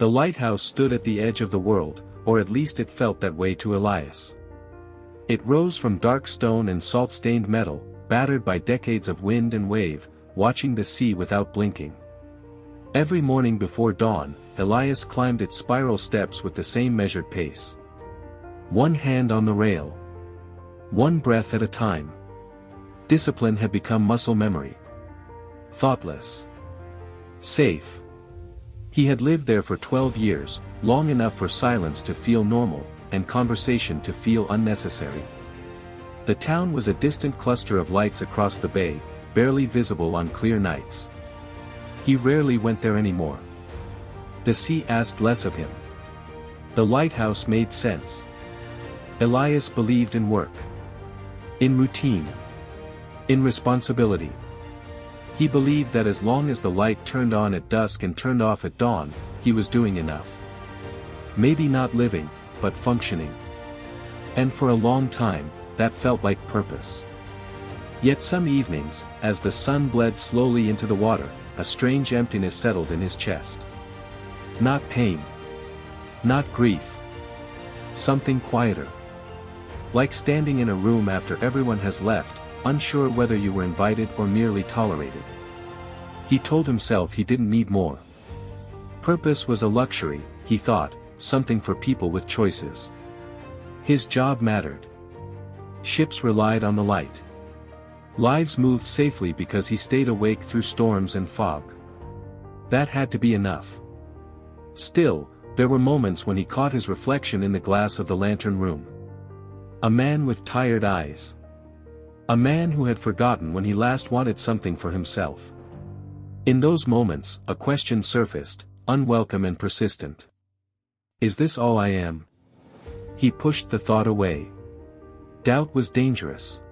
The lighthouse stood at the edge of the world, or at least it felt that way to Elias. It rose from dark stone and salt-stained metal, battered by decades of wind and wave, watching the sea without blinking. Every morning before dawn, Elias climbed its spiral steps with the same measured pace. One hand on the rail. One breath at a time. Discipline had become muscle memory. Thoughtless. Safe. He had lived there for 12 years, long enough for silence to feel normal, and conversation to feel unnecessary. The town was a distant cluster of lights across the bay, barely visible on clear nights. He rarely went there anymore. The sea asked less of him. The lighthouse made sense. Elias believed in work. In routine. In responsibility. He believed that as long as the light turned on at dusk and turned off at dawn, he was doing enough. Maybe not living, but functioning. And for a long time, that felt like purpose. Yet some evenings, as the sun bled slowly into the water, a strange emptiness settled in his chest. Not pain. Not grief. Something quieter. Like standing in a room after everyone has left, unsure whether you were invited or merely tolerated. He told himself he didn't need more. Purpose was a luxury, he thought, something for people with choices. His job mattered. Ships relied on the light. Lives moved safely because he stayed awake through storms and fog. That had to be enough. Still, there were moments when he caught his reflection in the glass of the lantern room. A man with tired eyes. A man who had forgotten when he last wanted something for himself. In those moments, a question surfaced, unwelcome and persistent. Is this all I am? He pushed the thought away. Doubt was dangerous.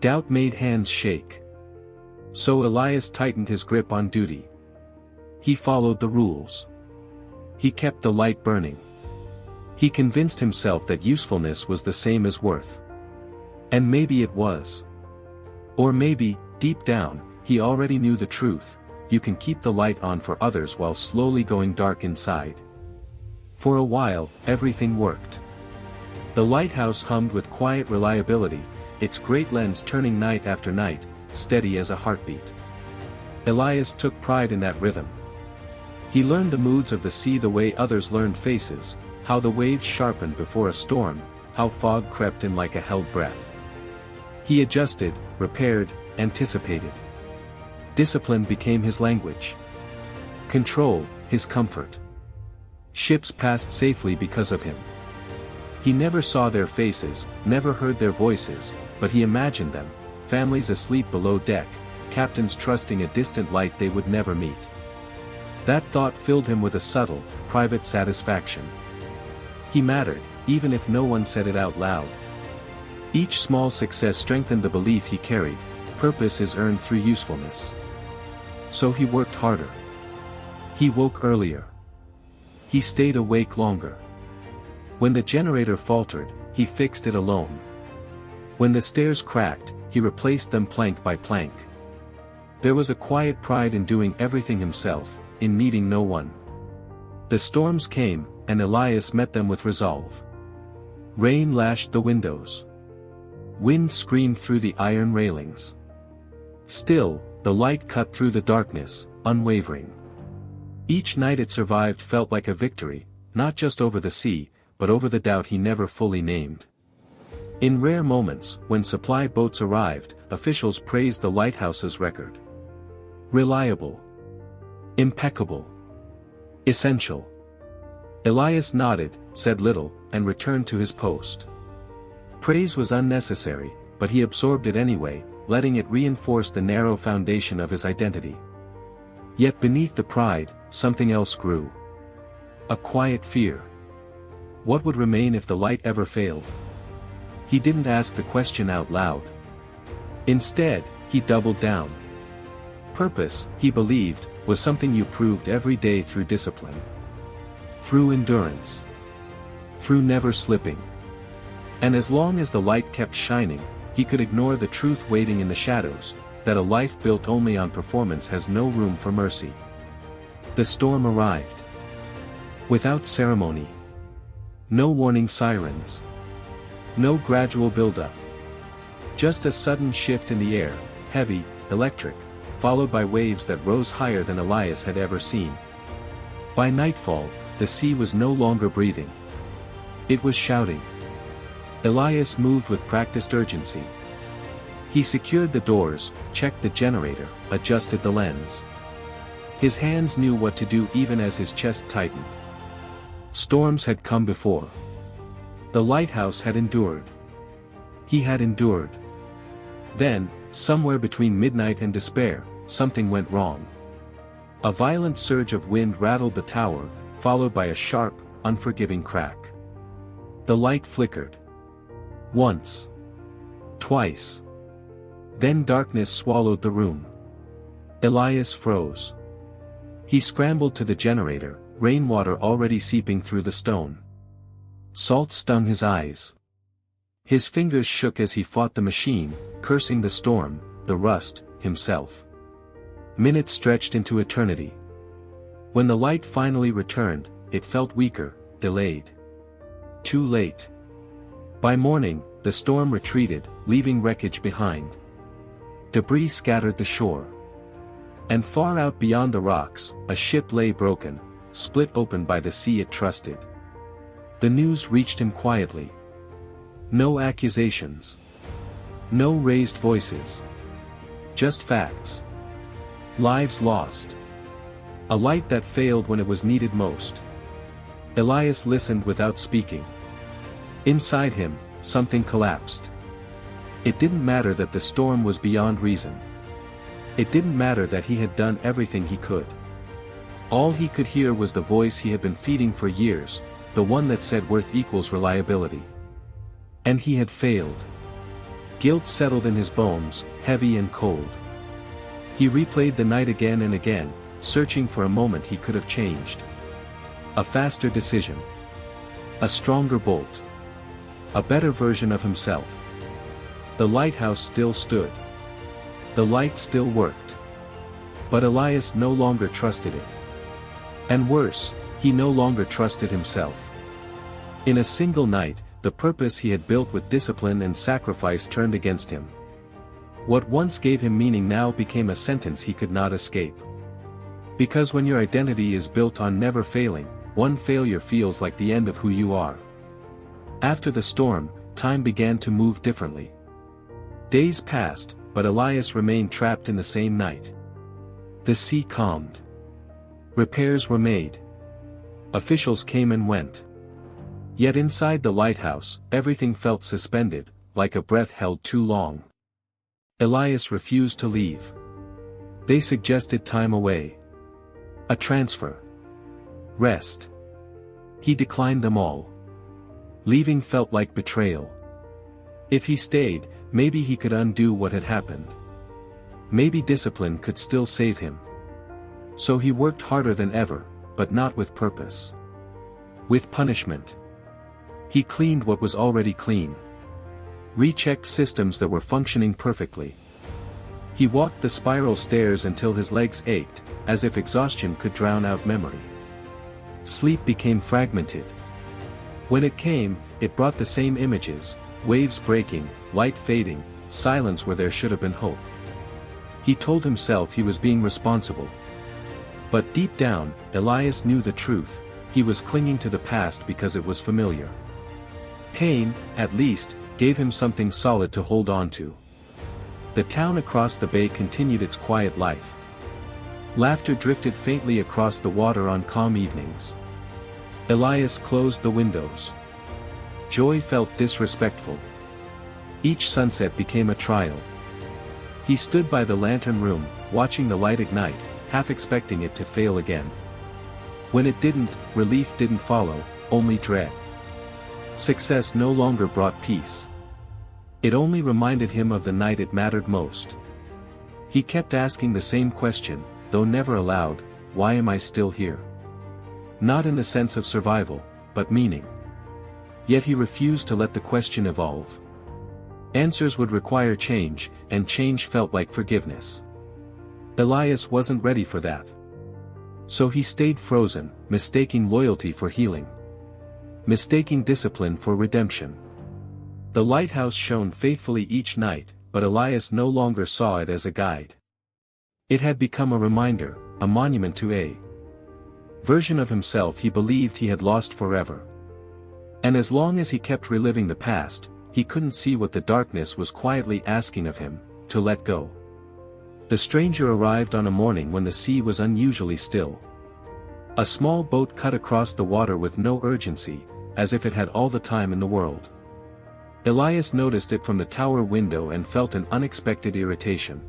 Doubt made hands shake. So Elias tightened his grip on duty. He followed the rules. He kept the light burning. He convinced himself that usefulness was the same as worth. And maybe it was. Or maybe, deep down, he already knew the truth: you can keep the light on for others while slowly going dark inside. For a while, everything worked. The lighthouse hummed with quiet reliability, its great lens turning night after night, steady as a heartbeat. Elias took pride in that rhythm. He learned the moods of the sea the way others learned faces, how the waves sharpened before a storm, how fog crept in like a held breath. He adjusted, repaired, anticipated. Discipline became his language. Control, his comfort. Ships passed safely because of him. He never saw their faces, never heard their voices, but he imagined them, families asleep below deck, captains trusting a distant light they would never meet. That thought filled him with a subtle, private satisfaction. He mattered, even if no one said it out loud. Each small success strengthened the belief he carried: purpose is earned through usefulness. So he worked harder. He woke earlier. He stayed awake longer. When the generator faltered, he fixed it alone. When the stairs cracked, he replaced them plank by plank. There was a quiet pride in doing everything himself, in needing no one. The storms came, and Elias met them with resolve. Rain lashed the windows. Wind screamed through the iron railings. Still, the light cut through the darkness, unwavering. Each night it survived felt like a victory, not just over the sea, but over the doubt he never fully named. In rare moments, when supply boats arrived, officials praised the lighthouse's record. Reliable. Impeccable. Essential. Elias nodded, said little, and returned to his post. Praise was unnecessary, but he absorbed it anyway, letting it reinforce the narrow foundation of his identity. Yet beneath the pride, something else grew. A quiet fear. What would remain if the light ever failed? He didn't ask the question out loud. Instead, he doubled down. Purpose, he believed, was something you proved every day through discipline. Through endurance. Through never slipping. And as long as the light kept shining, he could ignore the truth waiting in the shadows, that a life built only on performance has no room for mercy. The storm arrived. Without ceremony. No warning sirens. No gradual buildup. Just a sudden shift in the air, heavy, electric, followed by waves that rose higher than Elias had ever seen. By nightfall, the sea was no longer breathing. It was shouting. Elias moved with practiced urgency. He secured the doors, checked the generator, adjusted the lens. His hands knew what to do even as his chest tightened. Storms had come before. The lighthouse had endured. He had endured. Then, somewhere between midnight and despair, something went wrong. A violent surge of wind rattled the tower, followed by a sharp, unforgiving crack. The light flickered. Once. Twice. Then darkness swallowed the room. Elias froze. He scrambled to the generator, rainwater already seeping through the stone. Salt stung his eyes. His fingers shook as he fought the machine, cursing the storm, the rust, himself. Minutes stretched into eternity. When the light finally returned, it felt weaker, delayed. Too late. By morning, the storm retreated, leaving wreckage behind. Debris scattered the shore. And far out beyond the rocks, a ship lay broken, split open by the sea it trusted. The news reached him quietly. No accusations. No raised voices. Just facts. Lives lost. A light that failed when it was needed most. Elias listened without speaking. Inside him, something collapsed. It didn't matter that the storm was beyond reason. It didn't matter that he had done everything he could. All he could hear was the voice he had been feeding for years, the one that said worth equals reliability. And he had failed. Guilt settled in his bones, heavy and cold. He replayed the night again and again, searching for a moment he could have changed. A faster decision. A stronger bolt. A better version of himself. The lighthouse still stood. The light still worked. But Elias no longer trusted it. And worse, he no longer trusted himself. In a single night, the purpose he had built with discipline and sacrifice turned against him. What once gave him meaning now became a sentence he could not escape. Because when your identity is built on never failing, one failure feels like the end of who you are. After the storm, time began to move differently. Days passed, but Elias remained trapped in the same night. The sea calmed. Repairs were made. Officials came and went. Yet inside the lighthouse, everything felt suspended, like a breath held too long. Elias refused to leave. They suggested time away. A transfer. Rest. He declined them all. Leaving felt like betrayal. If he stayed, maybe he could undo what had happened. Maybe discipline could still save him. So he worked harder than ever, but not with purpose. With punishment. He cleaned what was already clean. Rechecked systems that were functioning perfectly. He walked the spiral stairs until his legs ached, as if exhaustion could drown out memory. Sleep became fragmented. When it came, it brought the same images, waves breaking, light fading, silence where there should have been hope. He told himself he was being responsible. But deep down, Elias knew the truth, he was clinging to the past because it was familiar. Pain, at least, gave him something solid to hold on to. The town across the bay continued its quiet life. Laughter drifted faintly across the water on calm evenings. Elias closed the windows. Joy felt disrespectful. Each sunset became a trial. He stood by the lantern room, watching the light ignite, half expecting it to fail again. When it didn't, relief didn't follow, only dread. Success no longer brought peace. It only reminded him of the night it mattered most. He kept asking the same question, though never aloud, why am I still here? Not in the sense of survival, but meaning. Yet he refused to let the question evolve. Answers would require change, and change felt like forgiveness. Elias wasn't ready for that. So he stayed frozen, mistaking loyalty for healing. Mistaking discipline for redemption. The lighthouse shone faithfully each night, but Elias no longer saw it as a guide. It had become a reminder, a monument to a version of himself he believed he had lost forever. And as long as he kept reliving the past, he couldn't see what the darkness was quietly asking of him, to let go. The stranger arrived on a morning when the sea was unusually still. A small boat cut across the water with no urgency, as if it had all the time in the world. Elias noticed it from the tower window and felt an unexpected irritation.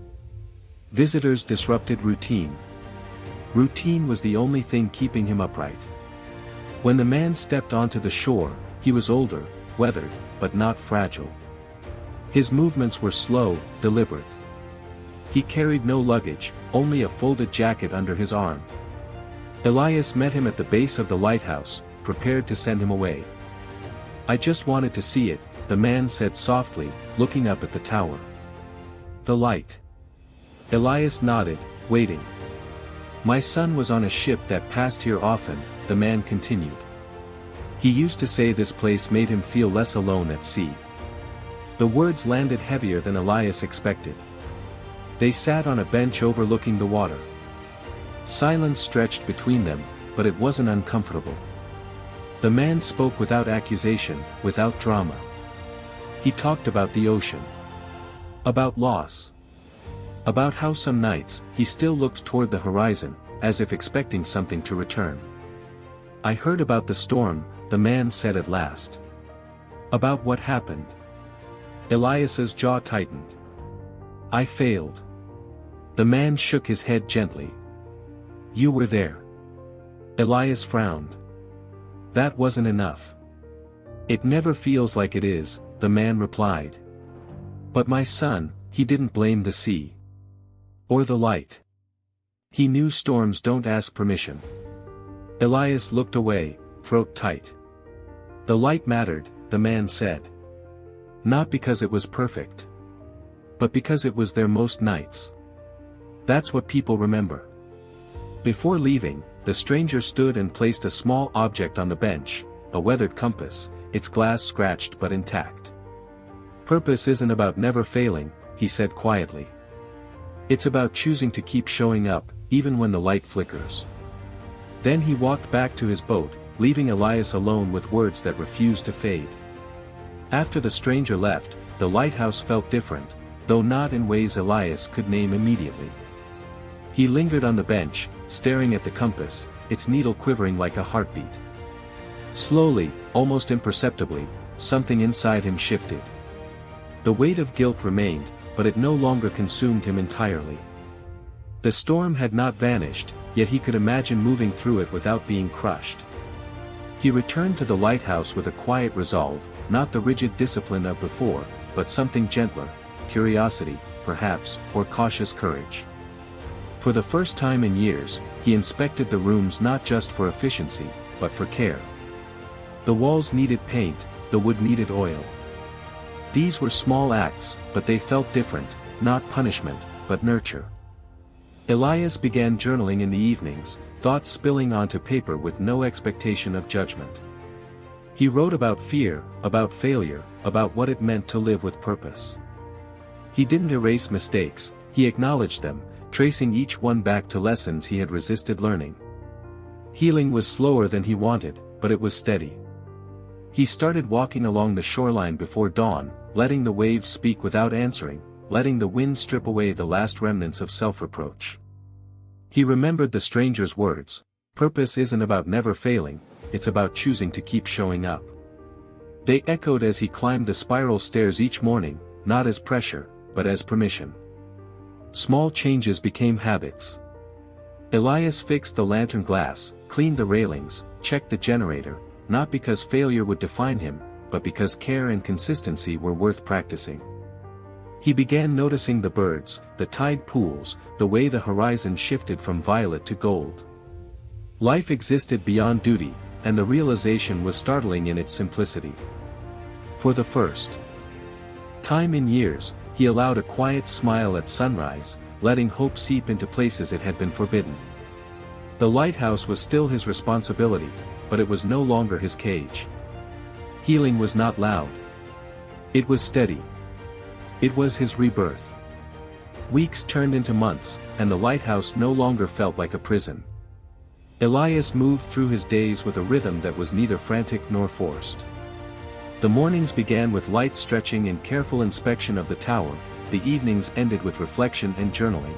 Visitors disrupted routine. Routine was the only thing keeping him upright. When the man stepped onto the shore, he was older, weathered, but not fragile. His movements were slow, deliberate. He carried no luggage, only a folded jacket under his arm. Elias met him at the base of the lighthouse, prepared to send him away. "I just wanted to see it," the man said softly, looking up at the tower. "The light." Elias nodded, waiting. "My son was on a ship that passed here often," the man continued. "He used to say this place made him feel less alone at sea." The words landed heavier than Elias expected. They sat on a bench overlooking the water. Silence stretched between them, but it wasn't uncomfortable. The man spoke without accusation, without drama. He talked about the ocean. About loss. About how some nights, he still looked toward the horizon, as if expecting something to return. "I heard about the storm," the man said at last. "About what happened?" Elias's jaw tightened. "I failed." The man shook his head gently. "You were there." Elias frowned. "That wasn't enough." "It never feels like it is," the man replied. "But my son, he didn't blame the sea. Or the light. He knew storms don't ask permission." Elias looked away, throat tight. "The light mattered," the man said. "Not because it was perfect. But because it was there most nights. That's what people remember." Before leaving, the stranger stood and placed a small object on the bench, a weathered compass, its glass scratched but intact. "Purpose isn't about never failing," he said quietly. "It's about choosing to keep showing up, even when the light flickers." Then he walked back to his boat, leaving Elias alone with words that refused to fade. After the stranger left, the lighthouse felt different, though not in ways Elias could name immediately. He lingered on the bench, staring at the compass, its needle quivering like a heartbeat. Slowly, almost imperceptibly, something inside him shifted. The weight of guilt remained, but it no longer consumed him entirely. The storm had not vanished, yet he could imagine moving through it without being crushed. He returned to the lighthouse with a quiet resolve, not the rigid discipline of before, but something gentler, curiosity, perhaps, or cautious courage. For the first time in years, he inspected the rooms not just for efficiency, but for care. The walls needed paint, the wood needed oil. These were small acts, but they felt different, not punishment, but nurture. Elias began journaling in the evenings, thoughts spilling onto paper with no expectation of judgment. He wrote about fear, about failure, about what it meant to live with purpose. He didn't erase mistakes, he acknowledged them, tracing each one back to lessons he had resisted learning. Healing was slower than he wanted, but it was steady. He started walking along the shoreline before dawn, letting the waves speak without answering, letting the wind strip away the last remnants of self-reproach. He remembered the stranger's words: "Purpose isn't about never failing, it's about choosing to keep showing up." They echoed as he climbed the spiral stairs each morning, not as pressure, but as permission. Small changes became habits. Elias fixed the lantern glass, cleaned the railings, checked the generator, not because failure would define him, but because care and consistency were worth practicing. He began noticing the birds, the tide pools, the way the horizon shifted from violet to gold. Life existed beyond duty, and the realization was startling in its simplicity. For the first time in years, he allowed a quiet smile at sunrise, letting hope seep into places it had been forbidden. The lighthouse was still his responsibility, but it was no longer his cage. Healing was not loud. It was steady. It was his rebirth. Weeks turned into months, and the lighthouse no longer felt like a prison. Elias moved through his days with a rhythm that was neither frantic nor forced. The mornings began with light stretching and careful inspection of the tower, the evenings ended with reflection and journaling.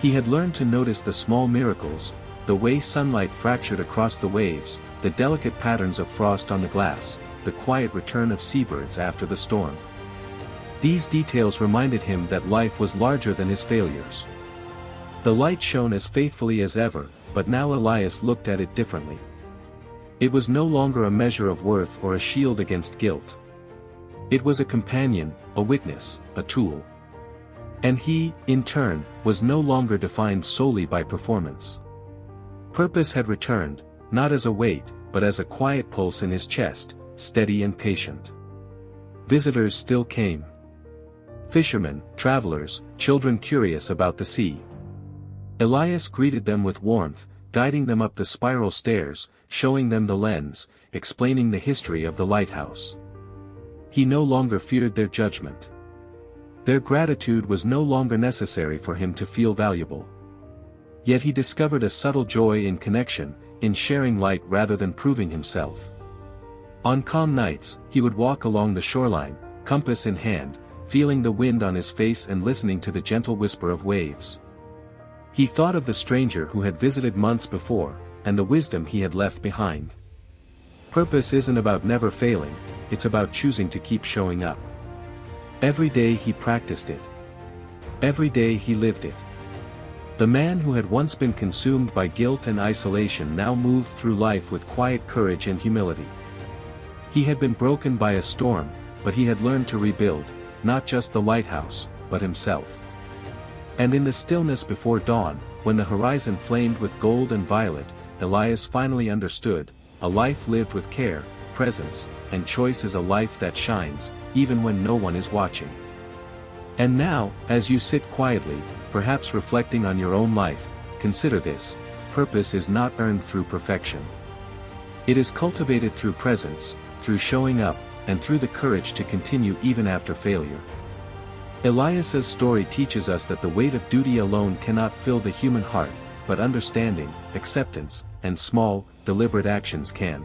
He had learned to notice the small miracles, the way sunlight fractured across the waves, the delicate patterns of frost on the glass, the quiet return of seabirds after the storm. These details reminded him that life was larger than his failures. The light shone as faithfully as ever, but now Elias looked at it differently. It was no longer a measure of worth or a shield against guilt. It was a companion, a witness, a tool. And he, in turn, was no longer defined solely by performance. Purpose had returned, not as a weight, but as a quiet pulse in his chest, steady and patient. Visitors still came. Fishermen, travelers, children curious about the sea. Elias greeted them with warmth, guiding them up the spiral stairs, showing them the lens, explaining the history of the lighthouse. He no longer feared their judgment. Their gratitude was no longer necessary for him to feel valuable. Yet he discovered a subtle joy in connection, in sharing light rather than proving himself. On calm nights, he would walk along the shoreline, compass in hand, feeling the wind on his face and listening to the gentle whisper of waves. He thought of the stranger who had visited months before, and the wisdom he had left behind. Purpose isn't about never failing, it's about choosing to keep showing up. Every day he practiced it. Every day he lived it. The man who had once been consumed by guilt and isolation now moved through life with quiet courage and humility. He had been broken by a storm, but he had learned to rebuild, not just the lighthouse, but himself. And in the stillness before dawn, when the horizon flamed with gold and violet, Elias finally understood, a life lived with care, presence, and choice is a life that shines, even when no one is watching. And now, as you sit quietly, perhaps reflecting on your own life, consider this: purpose is not earned through perfection. It is cultivated through presence, through showing up, and through the courage to continue even after failure. Elias's story teaches us that the weight of duty alone cannot fill the human heart, but understanding, acceptance, and small, deliberate actions can.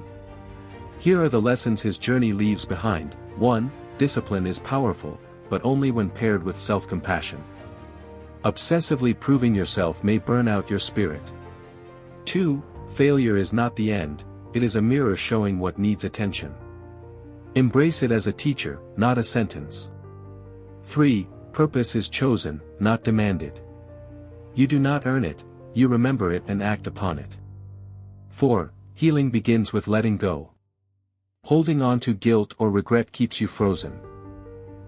Here are the lessons his journey leaves behind. 1. Discipline is powerful, but only when paired with self-compassion. Obsessively proving yourself may burn out your spirit. 2. Failure is not the end, it is a mirror showing what needs attention. Embrace it as a teacher, not a sentence. 3. Purpose is chosen, not demanded. You do not earn it, you remember it and act upon it. 4. Healing begins with letting go. Holding on to guilt or regret keeps you frozen.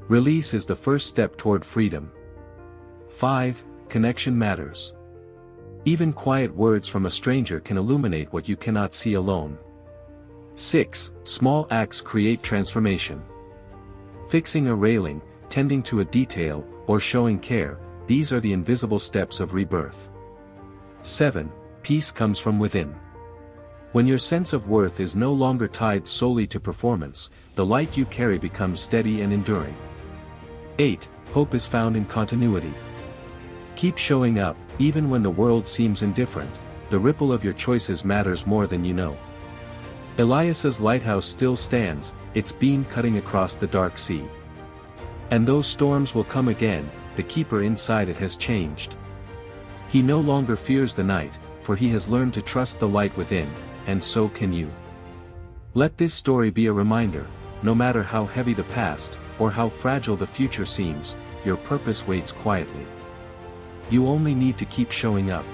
Release is the first step toward freedom. 5. Connection matters. Even quiet words from a stranger can illuminate what you cannot see alone. 6. Small acts create transformation. Fixing a railing, tending to a detail, or showing care, these are the invisible steps of rebirth. 7. Peace comes from within. When your sense of worth is no longer tied solely to performance, the light you carry becomes steady and enduring. 8. Hope is found in continuity. Keep showing up, even when the world seems indifferent, the ripple of your choices matters more than you know. Elias's lighthouse still stands, its beam cutting across the dark sea. And those storms will come again, the keeper inside it has changed. He no longer fears the night, for he has learned to trust the light within, and so can you. Let this story be a reminder: no matter how heavy the past, or how fragile the future seems, your purpose waits quietly. You only need to keep showing up.